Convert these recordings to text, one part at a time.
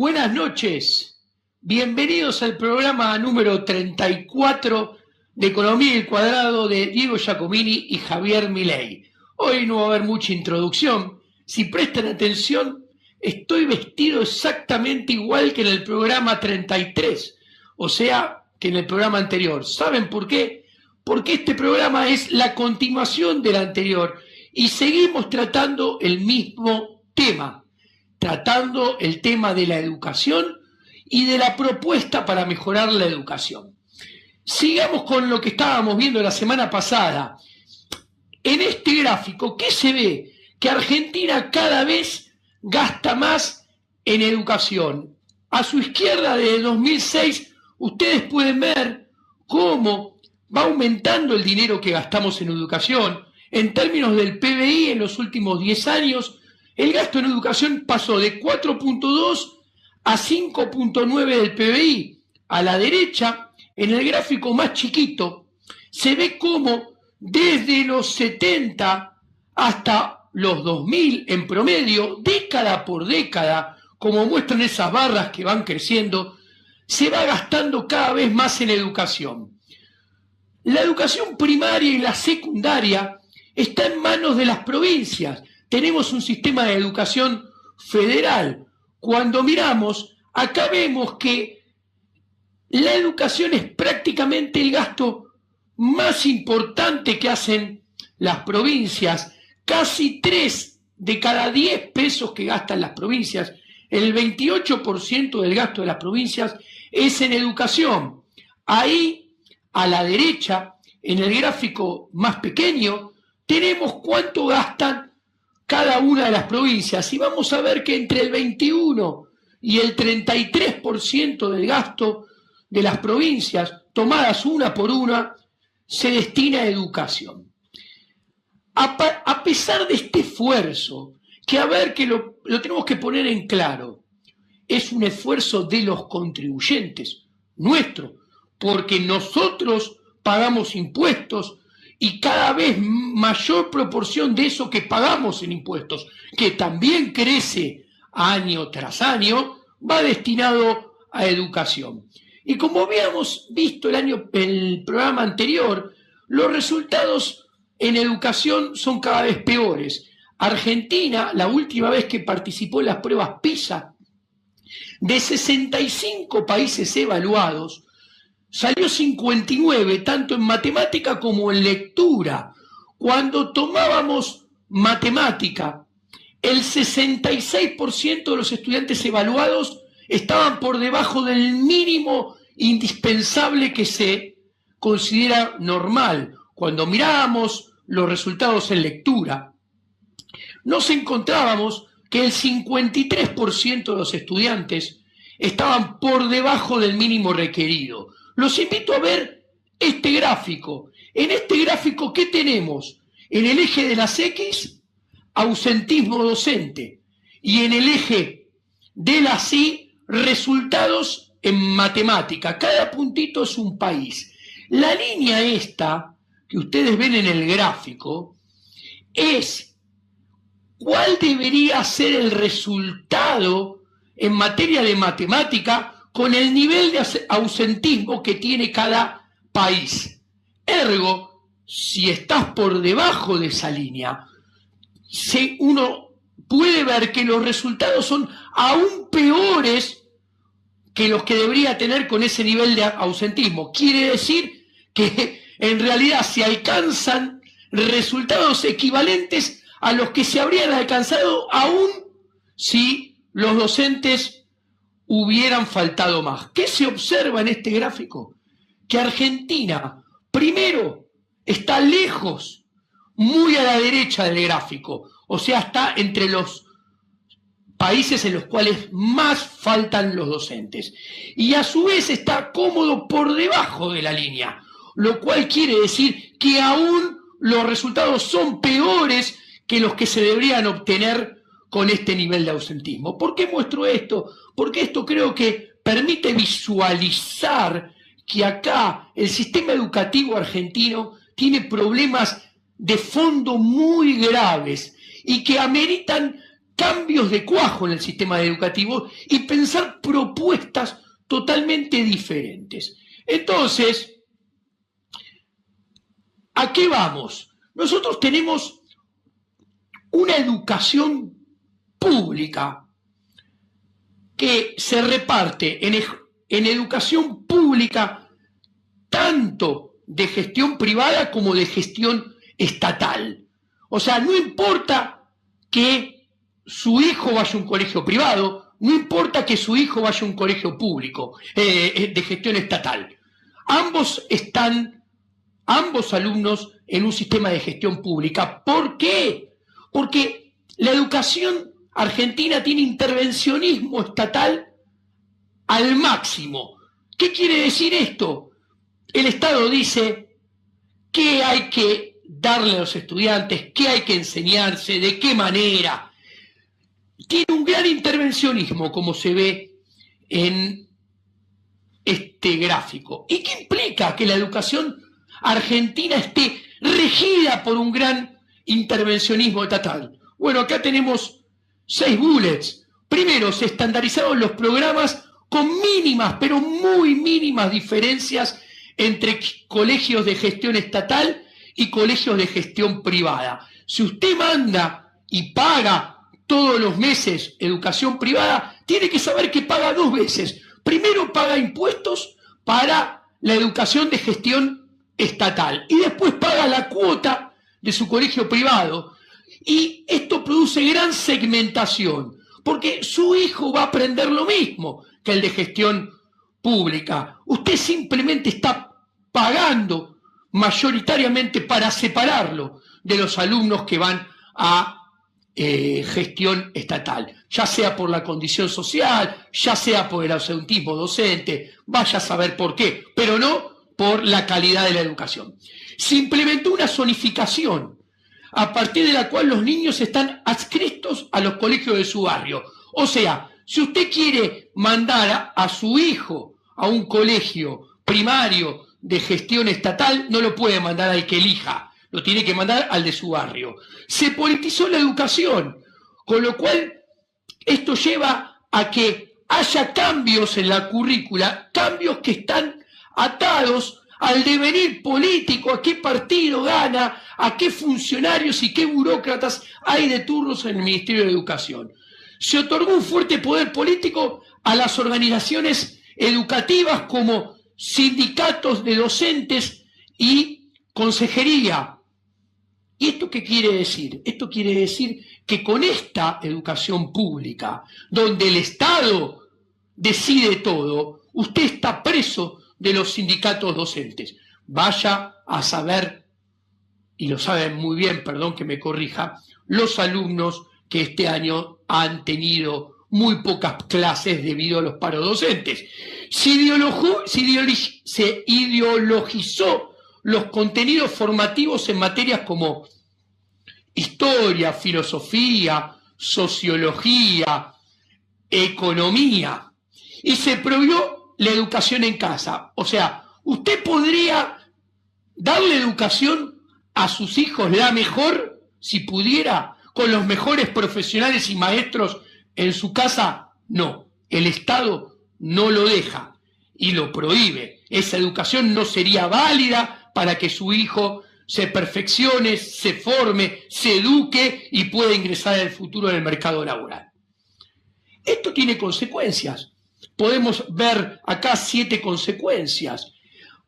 Buenas noches, bienvenidos al programa número 34 de Economía al Cuadrado de Diego Giacomini y Javier Milei. Hoy no va a haber mucha introducción. Si prestan atención, estoy vestido exactamente igual que en el programa 33, o sea, que en el programa anterior. ¿Saben por qué? Porque este programa es la continuación del anterior y seguimos tratando el mismo tema, tratando el tema de la educación y de la propuesta para mejorar la educación. Sigamos con lo que estábamos viendo la semana pasada. En este gráfico, ¿qué se ve? Que Argentina cada vez gasta más en educación. A su izquierda, desde 2006, ustedes pueden ver cómo va aumentando el dinero que gastamos en educación. En términos del PBI, en los últimos 10 años, el gasto en educación pasó de 4.2 a 5.9 del PBI. A la derecha, en el gráfico más chiquito, se ve cómo desde los 70 hasta los 2000 en promedio, década por década, como muestran esas barras que van creciendo, se va gastando cada vez más en educación. La educación primaria y la secundaria está en manos de las provincias. Tenemos un sistema de educación federal. Cuando miramos, acá vemos que la educación es prácticamente el gasto más importante que hacen las provincias. Casi 3 de cada 10 pesos que gastan las provincias, el 28% del gasto de las provincias es en educación. Ahí, a la derecha, en el gráfico más pequeño, tenemos cuánto gastan cada una de las provincias, y vamos a ver que entre el 21 y el 33% del gasto de las provincias, tomadas una por una, se destina a educación. A pesar de este esfuerzo, que a ver que lo tenemos que poner en claro, es un esfuerzo de los contribuyentes, nuestro, porque nosotros pagamos impuestos, y cada vez mayor proporción de eso que pagamos en impuestos, que también crece año tras año, va destinado a educación. Y como habíamos visto el programa anterior, los resultados en educación son cada vez peores. Argentina, la última vez que participó en las pruebas PISA, de 65 países evaluados, salió 59, tanto en matemática como en lectura. Cuando tomábamos matemática, el 66% de los estudiantes evaluados estaban por debajo del mínimo indispensable que se considera normal. Cuando mirábamos los resultados en lectura, nos encontrábamos que el 53% de los estudiantes estaban por debajo del mínimo requerido. Los invito a ver este gráfico. En este gráfico, ¿qué tenemos? En el eje de las X, ausentismo docente. Y en el eje de las Y, resultados en matemática. Cada puntito es un país. La línea esta, que ustedes ven en el gráfico, es cuál debería ser el resultado en materia de matemática con el nivel de ausentismo que tiene cada país. Ergo, si estás por debajo de esa línea, uno puede ver que los resultados son aún peores que los que debería tener con ese nivel de ausentismo. Quiere decir que en realidad se alcanzan resultados equivalentes a los que se habrían alcanzado aún si los docentes hubieran faltado más. ¿Qué se observa en este gráfico? Que Argentina, primero, está lejos, muy a la derecha del gráfico, o sea, está entre los países en los cuales más faltan los docentes. Y a su vez está cómodo por debajo de la línea, lo cual quiere decir que aún los resultados son peores que los que se deberían obtener con este nivel de ausentismo. ¿Por qué muestro esto? Porque esto creo que permite visualizar que acá el sistema educativo argentino tiene problemas de fondo muy graves y que ameritan cambios de cuajo en el sistema educativo y pensar propuestas totalmente diferentes. Entonces, ¿a qué vamos? Nosotros tenemos una educación pública que se reparte en educación pública tanto de gestión privada como de gestión estatal. O sea, no importa que su hijo vaya a un colegio privado, no importa que su hijo vaya a un colegio público, de gestión estatal. Ambos alumnos en un sistema de gestión pública. ¿Por qué? Porque la educación argentina tiene intervencionismo estatal al máximo. ¿Qué quiere decir esto? El Estado dice qué hay que darle a los estudiantes, qué hay que enseñarse, de qué manera. Tiene un gran intervencionismo, como se ve en este gráfico. ¿Y qué implica que la educación argentina esté regida por un gran intervencionismo estatal? Bueno, acá tenemos 6 bullets. Primero, se estandarizaron los programas con mínimas, pero muy mínimas diferencias entre colegios de gestión estatal y colegios de gestión privada. Si usted manda y paga todos los meses educación privada, tiene que saber que paga 2 veces. Primero paga impuestos para la educación de gestión estatal y después paga la cuota de su colegio privado. Y esto produce gran segmentación, porque su hijo va a aprender lo mismo que el de gestión pública. Usted simplemente está pagando mayoritariamente para separarlo de los alumnos que van a gestión estatal, ya sea por la condición social, ya sea por el ausentismo docente, vaya a saber por qué, pero no por la calidad de la educación. Se implementó una zonificación a partir de la cual los niños están adscritos a los colegios de su barrio. O sea, si usted quiere mandar a su hijo a un colegio primario de gestión estatal, no lo puede mandar al que elija, lo tiene que mandar al de su barrio. Se politizó la educación, con lo cual esto lleva a que haya cambios en la currícula, cambios que están atados al devenir político, a qué partido gana, a qué funcionarios y qué burócratas hay de turnos en el Ministerio de Educación. Se otorgó un fuerte poder político a las organizaciones educativas como sindicatos de docentes y consejería. ¿Y esto qué quiere decir? Esto quiere decir que con esta educación pública, donde el Estado decide todo, usted está preso de los sindicatos docentes. Vaya a saber, y lo saben muy bien, perdón que me corrija, los alumnos que este año han tenido muy pocas clases debido a los paros docentes. Se ideologizó los contenidos formativos en materias como historia, filosofía, sociología, economía, y se prohibió la educación en casa. O sea, usted podría darle educación a sus hijos la mejor, si pudiera, con los mejores profesionales y maestros en su casa. No, el Estado no lo deja y lo prohíbe. Esa educación no sería válida para que su hijo se perfeccione, se forme, se eduque y pueda ingresar en el futuro en el mercado laboral. Esto tiene consecuencias. Podemos ver acá 7 consecuencias.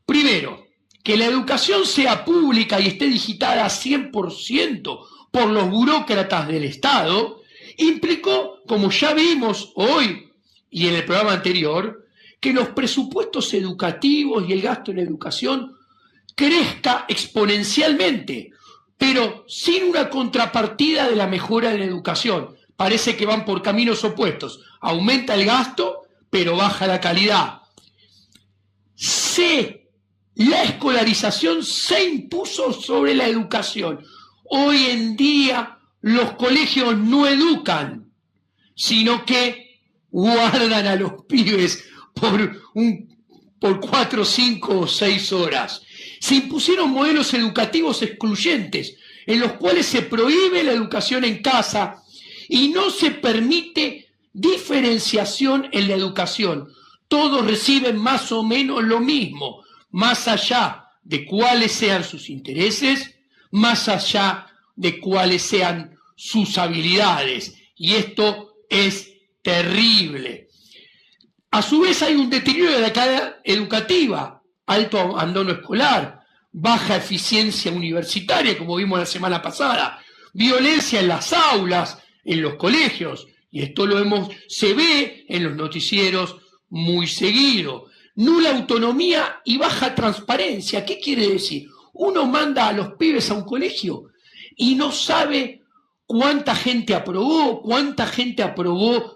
Primero, que la educación sea pública y esté digitada 100% por los burócratas del Estado, implicó, como ya vimos hoy y en el programa anterior, que los presupuestos educativos y el gasto en educación crezca exponencialmente, pero sin una contrapartida de la mejora de la educación. Parece que van por caminos opuestos. Aumenta el gasto, pero baja la calidad. La escolarización se impuso sobre la educación. Hoy en día los colegios no educan, sino que guardan a los pibes por 4, 5 o 6 horas. Se impusieron modelos educativos excluyentes, en los cuales se prohíbe la educación en casa y no se permite diferenciación en la educación. Todos reciben más o menos lo mismo, más allá de cuáles sean sus intereses, más allá de cuáles sean sus habilidades. Y esto es terrible. A su vez hay un deterioro de la calidad educativa, alto abandono escolar, baja eficiencia universitaria, como vimos la semana pasada, violencia en las aulas, en los colegios, y esto se ve en los noticieros muy seguido. Nula autonomía y baja transparencia. ¿Qué quiere decir? Uno manda a los pibes a un colegio y no sabe cuánta gente aprobó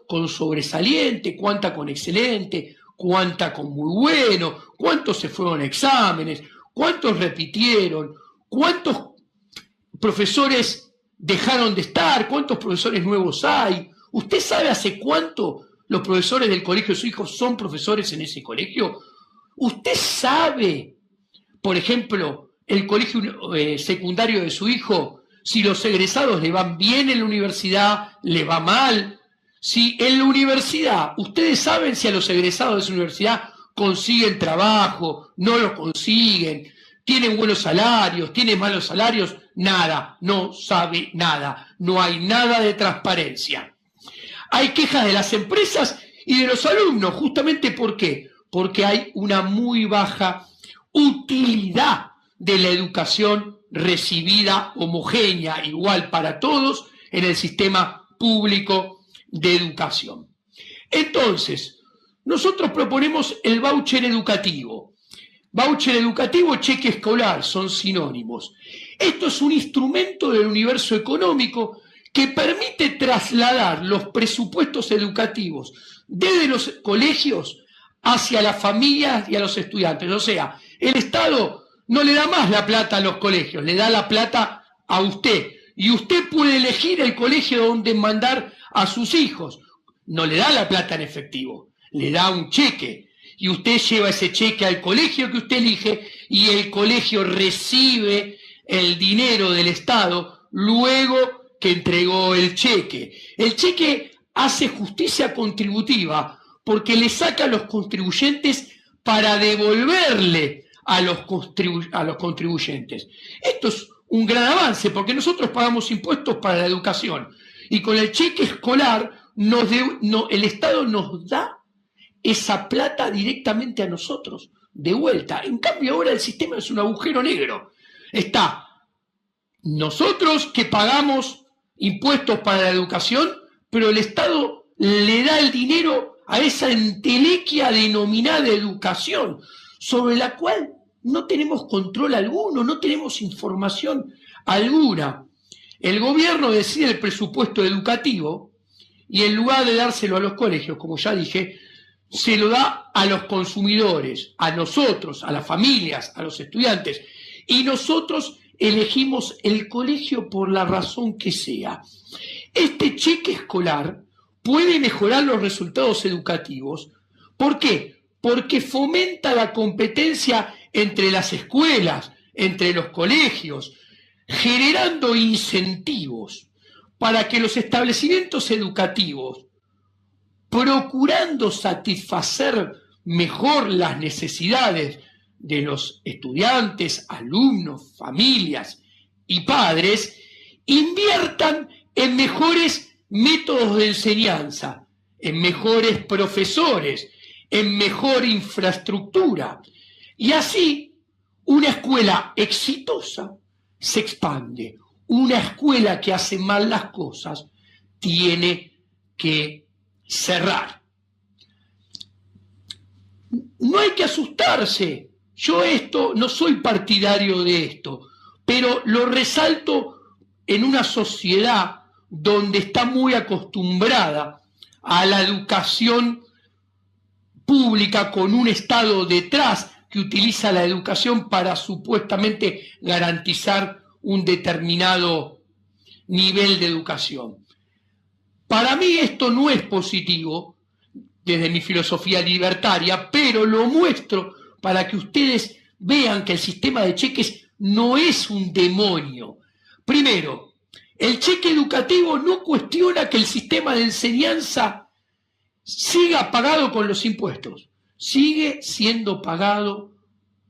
con sobresaliente, cuánta con excelente, cuánta con muy bueno, cuántos se fueron a exámenes, cuántos repitieron, cuántos profesores dejaron de estar, cuántos profesores nuevos hay. ¿Usted sabe hace cuánto los profesores del colegio de su hijo son profesores en ese colegio? ¿Usted sabe, por ejemplo, el colegio secundario de su hijo, si los egresados le van bien en la universidad, le va mal? Si en la universidad, ustedes saben si a los egresados de su universidad consiguen trabajo, no lo consiguen, tienen buenos salarios, tienen malos salarios, nada, no sabe nada, no hay nada de transparencia. Hay quejas de las empresas y de los alumnos, justamente ¿por qué? Porque hay una muy baja utilidad de la educación recibida homogénea, igual para todos, en el sistema público de educación. Entonces, nosotros proponemos el voucher educativo. Voucher educativo, cheque escolar, son sinónimos. Esto es un instrumento del universo económico que permite trasladar los presupuestos educativos desde los colegios hacia las familias y a los estudiantes. O sea, el Estado no le da más la plata a los colegios, le da la plata a usted. Y usted puede elegir el colegio donde mandar a sus hijos. No le da la plata en efectivo, le da un cheque. Y usted lleva ese cheque al colegio que usted elige y el colegio recibe el dinero del Estado luego que entregó el cheque. El cheque hace justicia contributiva porque le saca a los contribuyentes para devolverle a los contribuyentes. Esto es un gran avance porque nosotros pagamos impuestos para la educación y con el cheque escolar el Estado nos da esa plata directamente a nosotros, de vuelta. En cambio ahora el sistema es un agujero negro. Está nosotros que pagamos impuestos para la educación, pero el Estado le da el dinero a esa entelequia denominada educación, sobre la cual no tenemos control alguno, no tenemos información alguna. El gobierno decide el presupuesto educativo y en lugar de dárselo a los colegios, como ya dije, se lo da a los consumidores, a nosotros, a las familias, a los estudiantes, y nosotros elegimos el colegio por la razón que sea. Este cheque escolar puede mejorar los resultados educativos. ¿Por qué? Porque fomenta la competencia entre las escuelas, entre los colegios, generando incentivos para que los establecimientos educativos, procurando satisfacer mejor las necesidades de los estudiantes, alumnos, familias y padres, inviertan en mejores métodos de enseñanza, en mejores profesores, en mejor infraestructura. Y así, una escuela exitosa se expande. Una escuela que hace mal las cosas tiene que cerrar. No hay que asustarse. Yo no soy partidario de esto, pero lo resalto en una sociedad donde está muy acostumbrada a la educación pública con un Estado detrás que utiliza la educación para supuestamente garantizar un determinado nivel de educación. Para mí esto no es positivo desde mi filosofía libertaria, pero lo muestro para que ustedes vean que el sistema de cheques no es un demonio. Primero, El cheque educativo no cuestiona que el sistema de enseñanza siga pagado con los impuestos. Sigue siendo pagado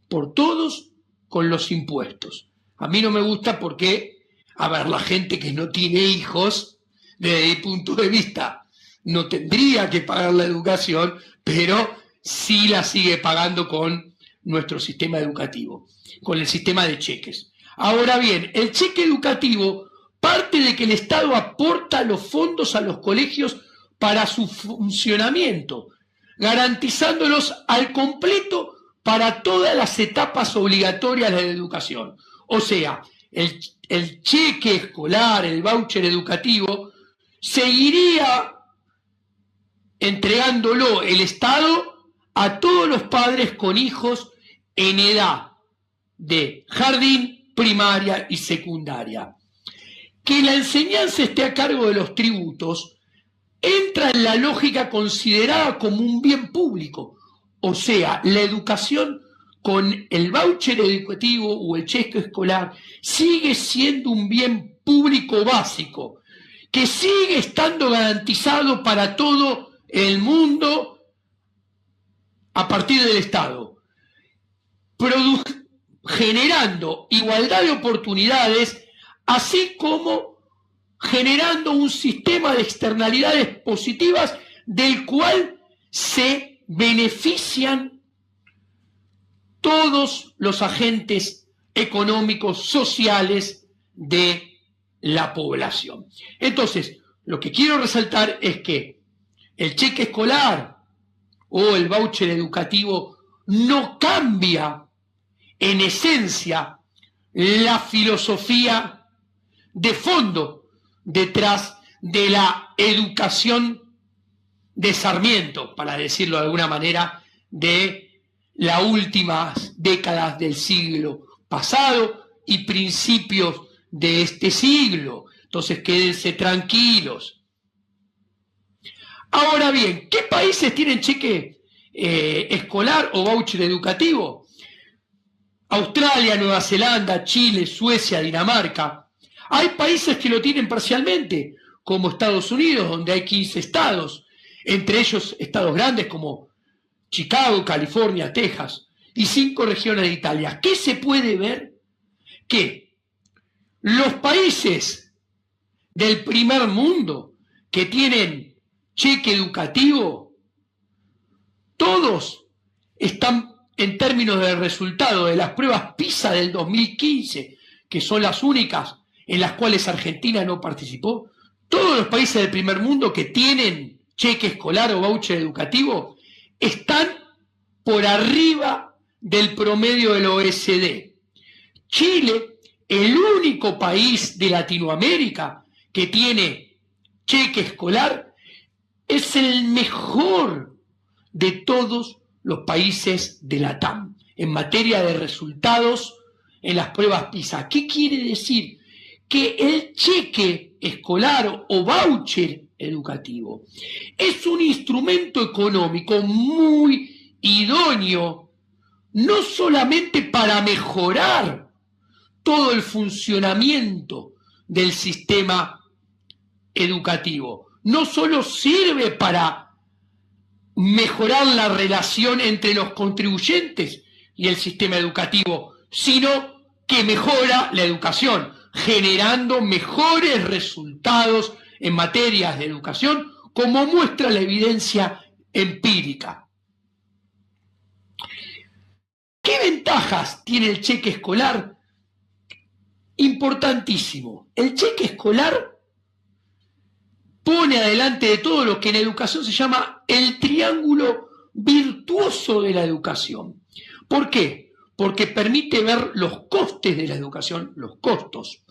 por todos con los impuestos. A mí no me gusta porque, a ver, la gente que no tiene hijos, desde mi punto de vista, no tendría que pagar la educación, pero sí la sigue pagando con nuestro sistema educativo, con el sistema de cheques. Ahora bien, el cheque educativo parte de que el Estado aporta los fondos a los colegios para su funcionamiento, garantizándolos al completo para todas las etapas obligatorias de la educación. O sea, el cheque escolar, el voucher educativo, seguiría entregándolo el Estado a todos los padres con hijos en edad de jardín, primaria y secundaria. Que la enseñanza esté a cargo de los tributos entra en la lógica considerada como un bien público, o sea, la educación con el voucher educativo o el cheque escolar sigue siendo un bien público básico, que sigue estando garantizado para todo el mundo a partir del Estado, generando igualdad de oportunidades, así como generando un sistema de externalidades positivas del cual se benefician todos los agentes económicos, sociales de la población. Entonces, lo que quiero resaltar es que el cheque escolar o el voucher educativo no cambia en esencia la filosofía de fondo detrás de la educación de Sarmiento, para decirlo de alguna manera, de las últimas décadas del siglo pasado y principios de este siglo. Entonces, quédense tranquilos. Ahora bien, ¿qué países tienen cheque escolar o voucher educativo? Australia, Nueva Zelanda, Chile, Suecia, Dinamarca. Hay países que lo tienen parcialmente, como Estados Unidos, donde hay 15 estados, entre ellos estados grandes como Chicago, California, Texas, y 5 regiones de Italia. ¿Qué se puede ver? Que los países del primer mundo que tienen cheque educativo, todos están, en términos del resultado de las pruebas PISA del 2015, que son las únicas en las cuales Argentina no participó, todos los países del primer mundo que tienen cheque escolar o voucher educativo están por arriba del promedio del OECD. Chile, el único país de Latinoamérica que tiene cheque escolar, es el mejor de todos los países de la TAM en materia de resultados en las pruebas PISA. ¿Qué quiere decir? Que el cheque escolar o voucher educativo es un instrumento económico muy idóneo, no solamente para mejorar todo el funcionamiento del sistema educativo, no solo sirve para mejorar la relación entre los contribuyentes y el sistema educativo, sino que mejora la educación, generando mejores resultados en materias de educación, como muestra la evidencia empírica. ¿Qué ventajas tiene el cheque escolar? Importantísimo. El cheque escolar pone adelante de todo lo que en educación se llama el triángulo virtuoso de la educación. ¿Por qué? Porque permite ver los costes de la educación, los costos,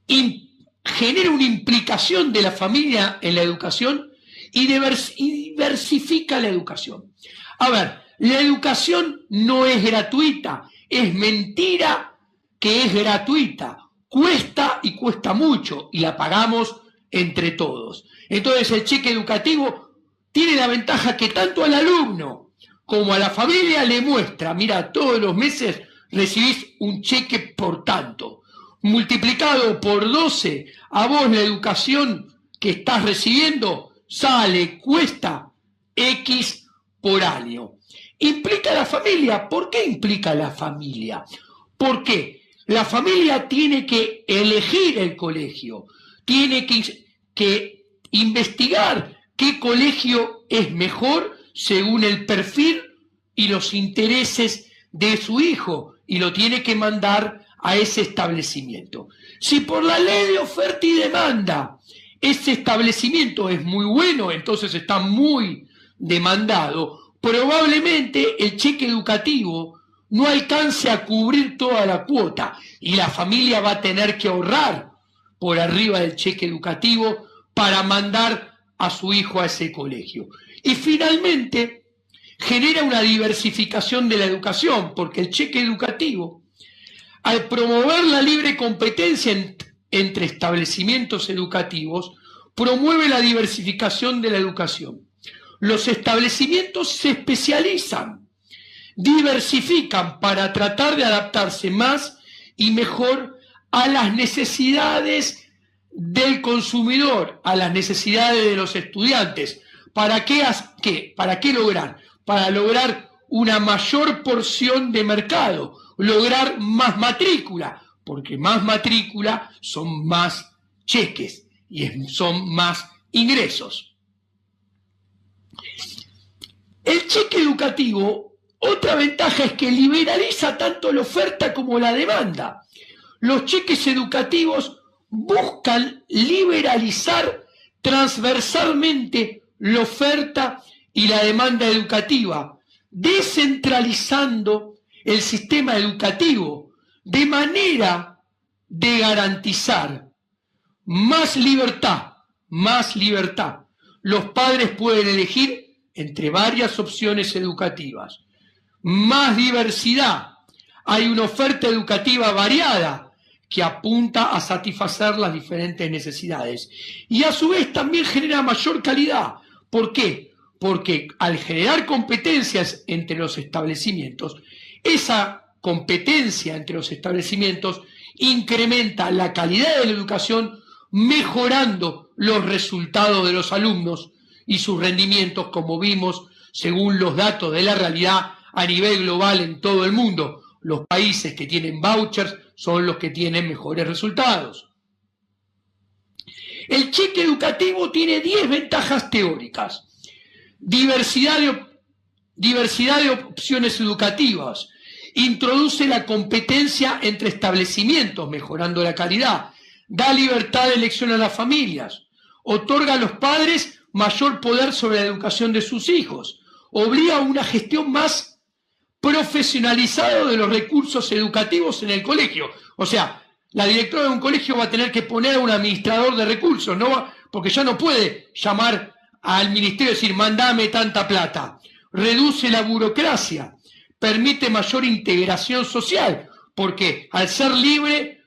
y genera una implicación de la familia en la educación y diversifica la educación. A ver, la educación no es gratuita, es mentira que es gratuita, cuesta y cuesta mucho y la pagamos entre todos. Entonces el cheque educativo tiene la ventaja que tanto al alumno como a la familia le muestra, mira, todos los meses recibís un cheque por tanto. multiplicado por 12, a vos la educación que estás recibiendo cuesta X por año. ¿Implica la familia? ¿Por qué implica la familia? Porque la familia tiene que elegir el colegio, tiene que investigar qué colegio es mejor según el perfil y los intereses de su hijo, y lo tiene que mandar a ese establecimiento. Si por la ley de oferta y demanda ese establecimiento es muy bueno, entonces está muy demandado, probablemente el cheque educativo no alcance a cubrir toda la cuota y la familia va a tener que ahorrar por arriba del cheque educativo para mandar a su hijo a ese colegio. Y finalmente genera una diversificación de la educación, porque el cheque educativo, al promover la libre competencia entre establecimientos educativos, promueve la diversificación de la educación. Los establecimientos se especializan, diversifican para tratar de adaptarse más y mejor a las necesidades del consumidor, a las necesidades de los estudiantes. ¿Para qué lograr? Para lograr una mayor porción de mercado, lograr más matrícula, porque más matrícula son más cheques y son más ingresos. El cheque educativo, otra ventaja es que liberaliza tanto la oferta como la demanda. Los cheques educativos buscan liberalizar transversalmente la oferta y la demanda educativa, descentralizando el sistema educativo de manera de garantizar más libertad, más libertad. Los padres pueden elegir entre varias opciones educativas. Más diversidad. Hay una oferta educativa variada que apunta a satisfacer las diferentes necesidades. Y a su vez también genera mayor calidad. ¿Por qué? Porque al generar competencias entre los establecimientos, esa competencia entre los establecimientos incrementa la calidad de la educación, mejorando los resultados de los alumnos y sus rendimientos, como vimos según los datos de la realidad a nivel global en todo el mundo. Los países que tienen vouchers son los que tienen mejores resultados. El cheque educativo tiene 10 ventajas teóricas. Diversidad de opciones educativas. Introduce la competencia entre establecimientos, mejorando la calidad. Da libertad de elección a las familias. Otorga a los padres mayor poder sobre la educación de sus hijos. Obliga a una gestión más profesionalizada de los recursos educativos en el colegio. O sea, la directora de un colegio va a tener que poner a un administrador de recursos, ¿no? Porque ya no puede llamar al ministerio y decir, mandame tanta plata. Reduce la burocracia, permite mayor integración social, porque al ser libre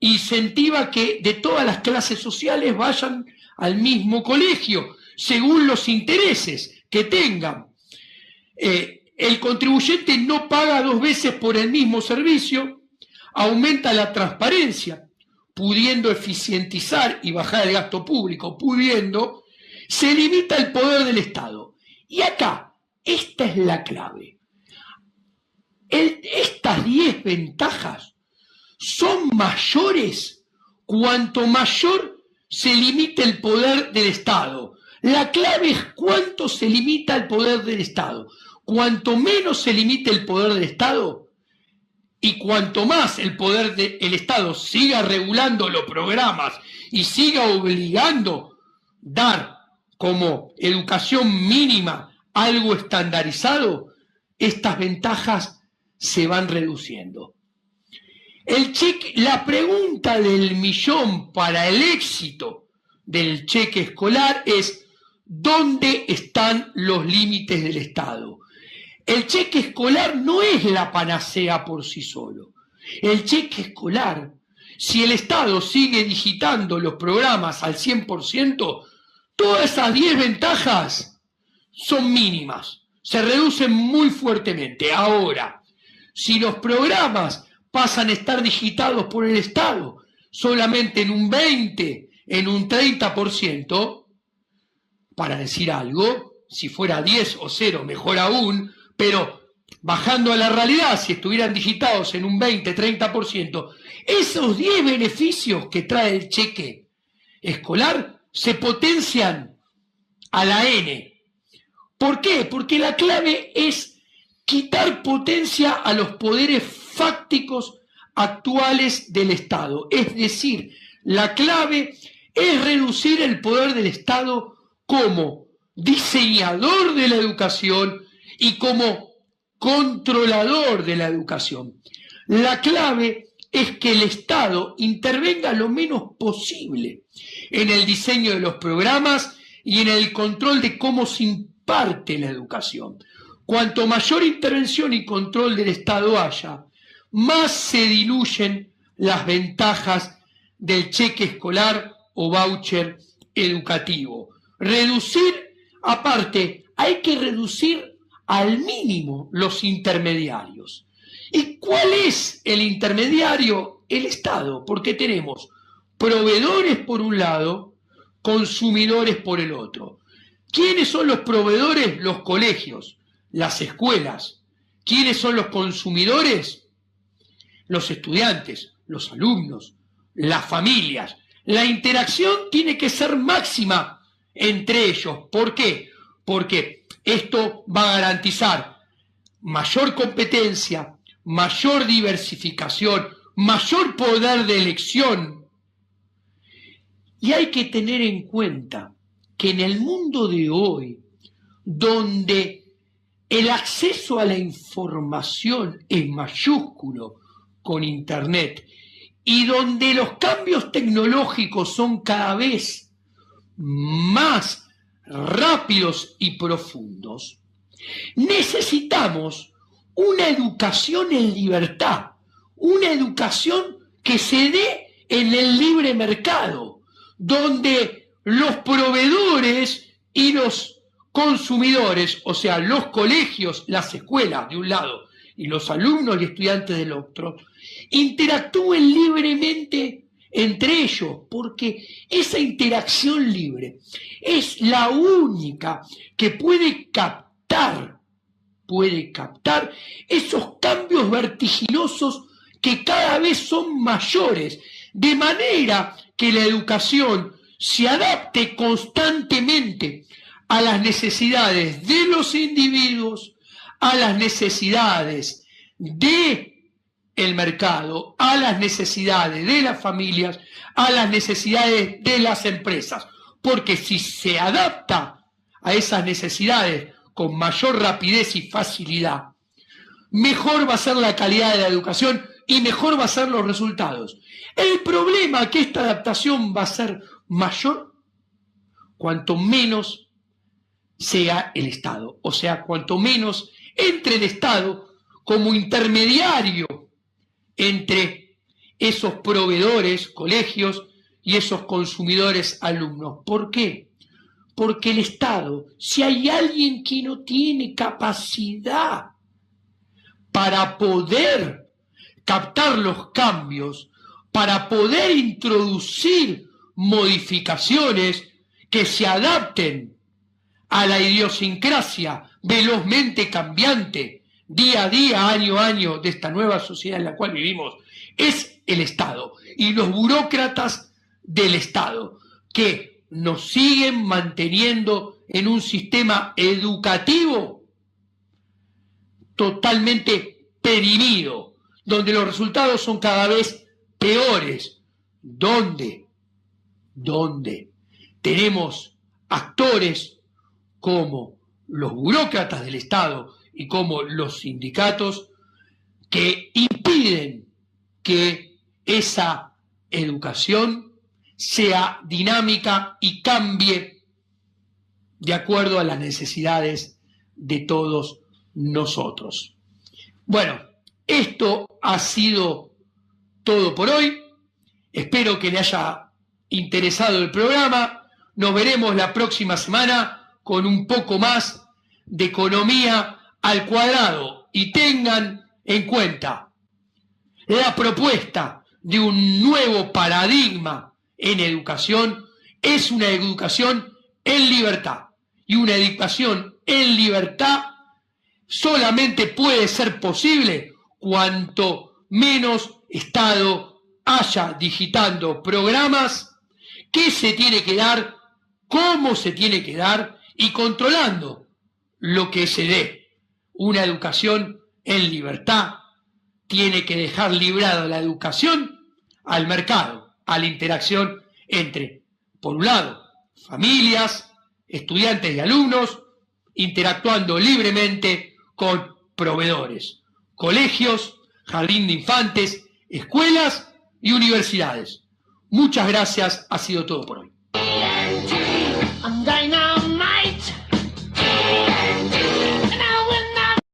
incentiva que de todas las clases sociales vayan al mismo colegio, según los intereses que tengan. El contribuyente no paga 2 veces por el mismo servicio, aumenta la transparencia, pudiendo eficientizar y bajar el gasto público, se limita el poder del Estado. Y acá, esta es la clave. Estas 10 ventajas son mayores cuanto mayor se limite el poder del Estado. La clave es cuánto se limita el poder del Estado. Cuanto menos se limite el poder del Estado y cuanto más el poder del Estado siga regulando los programas y siga obligando dar como educación mínima algo estandarizado, estas ventajas se van reduciendo. La pregunta del millón para el éxito del cheque escolar es: ¿dónde están los límites del Estado? El cheque escolar no es la panacea por sí solo. El cheque escolar, si el Estado sigue digitando los programas al 100%, todas esas 10 ventajas son mínimas, se reducen muy fuertemente. Ahora, si los programas pasan a estar digitados por el Estado, solamente en un 20, en un 30%, para decir algo, si fuera 10 o 0, mejor aún, pero bajando a la realidad, si estuvieran digitados en un 20, 30%, esos 10 beneficios que trae el cheque escolar se potencian a la N. ¿Por qué? Porque la clave es quitar potencia a los poderes fácticos actuales del Estado. Es decir, la clave es reducir el poder del Estado como diseñador de la educación y como controlador de la educación. La clave es que el Estado intervenga lo menos posible en el diseño de los programas y en el control de cómo se imparte la educación. Cuanto mayor intervención y control del Estado haya, más se diluyen las ventajas del cheque escolar o voucher educativo. Aparte, hay que reducir al mínimo los intermediarios. ¿Y cuál es el intermediario? El Estado, porque tenemos proveedores por un lado, consumidores por el otro. ¿Quiénes son los proveedores? Los colegios, las escuelas. ¿Quiénes son los consumidores? Los estudiantes, los alumnos, las familias. La interacción tiene que ser máxima entre ellos. ¿Por qué? Porque esto va a garantizar mayor competencia, mayor diversificación, mayor poder de elección. Y hay que tener en cuenta que en el mundo de hoy, donde el acceso a la información es mayúsculo con Internet y donde los cambios tecnológicos son cada vez más rápidos y profundos, necesitamos una educación en libertad, una educación que se dé en el libre mercado, donde los proveedores y los consumidores, o sea, los colegios, las escuelas de un lado y los alumnos y estudiantes del otro, interactúen libremente entre ellos, porque esa interacción libre es la única que puede captar esos cambios vertiginosos que cada vez son mayores, de manera que la educación se adapte constantemente a las necesidades de los individuos, a las necesidades del mercado, a las necesidades de las familias, a las necesidades de las empresas. Porque si se adapta a esas necesidades con mayor rapidez y facilidad, mejor va a ser la calidad de la educación y mejor va a ser los resultados. El problema es que esta adaptación va a ser mayor cuanto menos sea el Estado, o sea, cuanto menos entre el Estado como intermediario entre esos proveedores, colegios, y esos consumidores, alumnos. ¿Por qué? Porque el Estado, si hay alguien que no tiene capacidad para poder captar los cambios, para poder introducir modificaciones que se adapten a la idiosincrasia velozmente cambiante, día a día, año a año, de esta nueva sociedad en la cual vivimos, es el Estado y los burócratas del Estado, que nos siguen manteniendo en un sistema educativo totalmente perimido, donde los resultados son cada vez peores, donde tenemos actores como los burócratas del Estado y como los sindicatos que impiden que esa educación sea dinámica y cambie de acuerdo a las necesidades de todos nosotros. Bueno, esto ha sido todo por hoy. Espero que le haya interesado el programa. Nos veremos la próxima semana con un poco más de economía al cuadrado. Y tengan en cuenta, La propuesta de un nuevo paradigma en educación es una educación en libertad. Y una educación en libertad solamente puede ser posible cuanto menos Estado haya digitando programas, qué se tiene que dar, cómo se tiene que dar y controlando lo que se dé. Una educación en libertad tiene que dejar librada la educación al mercado, a la interacción entre, por un lado, familias, estudiantes y alumnos, interactuando libremente con proveedores, colegios, jardín de infantes, escuelas y universidades. Muchas gracias, ha sido todo por hoy.